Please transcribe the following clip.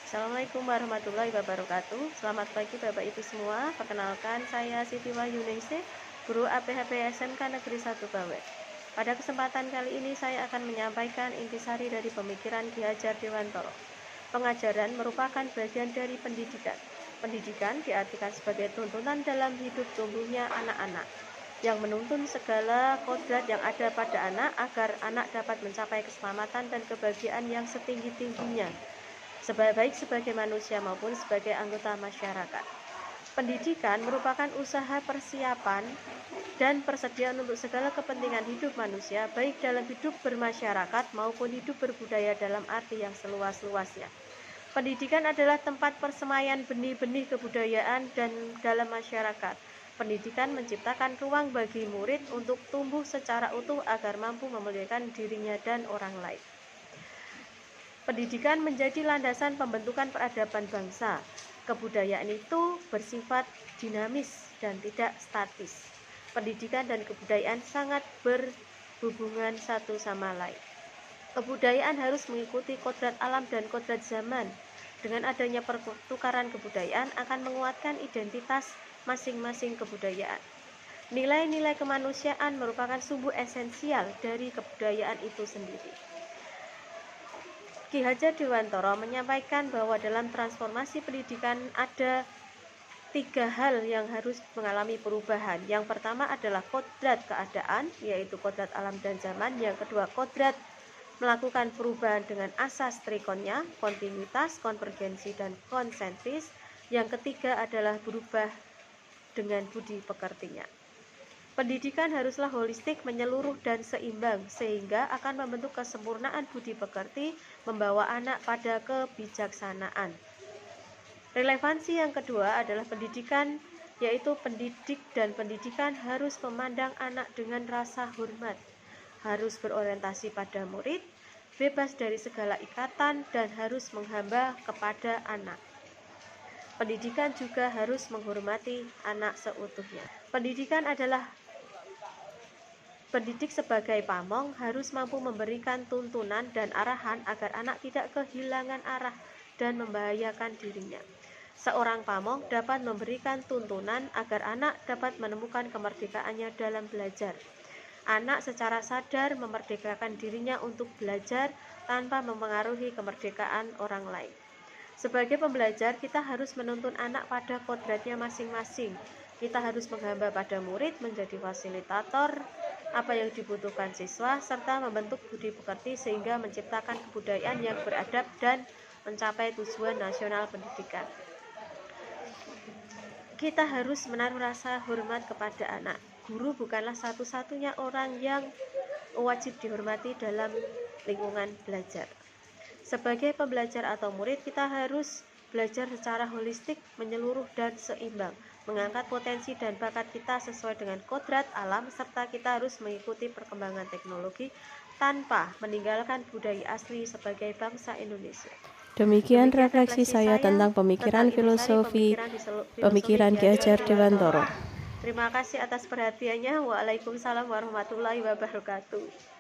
Assalamualaikum warahmatullahi wabarakatuh. Selamat pagi Bapak Ibu semua. Perkenalkan, saya Siti Wahyuningsih, guru APHP SMK Negeri 1 Bawen. Pada kesempatan kali ini saya akan menyampaikan intisari dari pemikiran Ki Hajar Dewantoro. Pengajaran merupakan bagian dari pendidikan. Pendidikan diartikan sebagai tuntunan dalam hidup tumbuhnya anak-anak, yang menuntun segala kodrat yang ada pada anak agar anak dapat mencapai keselamatan dan kebahagiaan yang setinggi-tingginya, baik sebagai manusia maupun sebagai anggota masyarakat. Pendidikan merupakan usaha persiapan dan persediaan untuk segala kepentingan hidup manusia, baik dalam hidup bermasyarakat maupun hidup berbudaya dalam arti yang seluas-luasnya. Pendidikan adalah tempat persemaian benih-benih kebudayaan dan dalam masyarakat. Pendidikan menciptakan ruang bagi murid untuk tumbuh secara utuh agar mampu memuliakan dirinya dan orang lain. Pendidikan menjadi landasan pembentukan peradaban bangsa. Kebudayaan itu bersifat dinamis dan tidak statis. Pendidikan dan kebudayaan sangat berhubungan satu sama lain. Kebudayaan harus mengikuti kodrat alam dan kodrat zaman. Dengan adanya pertukaran kebudayaan akan menguatkan identitas masing-masing kebudayaan. Nilai-nilai kemanusiaan merupakan sumber esensial dari kebudayaan itu sendiri. Ki Hajar Dewantoro menyampaikan bahwa dalam transformasi pendidikan ada 3 hal yang harus mengalami perubahan. Yang pertama adalah kodrat keadaan, yaitu kodrat alam dan zaman. Yang kedua, kodrat melakukan perubahan dengan asas trikonnya, kontinuitas, konvergensi, dan konsentris. Yang ketiga adalah berubah dengan budi pekertinya. Pendidikan haruslah holistik, menyeluruh, dan seimbang, sehingga akan membentuk kesempurnaan budi pekerti, membawa anak pada kebijaksanaan. Relevansi yang kedua adalah pendidikan, yaitu pendidik dan pendidikan harus memandang anak dengan rasa hormat, harus berorientasi pada murid, bebas dari segala ikatan, dan harus menghamba kepada anak. Pendidikan juga harus menghormati anak seutuhnya. Pendidik sebagai pamong harus mampu memberikan tuntunan dan arahan agar anak tidak kehilangan arah dan membahayakan dirinya. Seorang pamong dapat memberikan tuntunan agar anak dapat menemukan kemerdekaannya dalam belajar. Anak secara sadar memerdekakan dirinya untuk belajar tanpa mempengaruhi kemerdekaan orang lain. Sebagai pembelajar, kita harus menuntun anak pada kodratnya masing-masing. Kita harus menghamba pada murid, menjadi fasilitator apa yang dibutuhkan siswa, serta membentuk budi pekerti sehingga menciptakan kebudayaan yang beradab dan mencapai tujuan nasional pendidikan. Kita harus menaruh rasa hormat kepada anak. Guru bukanlah satu-satunya orang yang wajib dihormati dalam lingkungan belajar. Sebagai pembelajar atau murid, kita harus belajar secara holistik, menyeluruh, dan seimbang, mengangkat potensi dan bakat kita sesuai dengan kodrat alam, serta kita harus mengikuti perkembangan teknologi tanpa meninggalkan budaya asli sebagai bangsa Indonesia. Demikian refleksi saya tentang pemikiran filosofi pemikiran Ki Hajar Dewantoro. Terima kasih atas perhatiannya. Waalaikumsalam warahmatullahi wabarakatuh.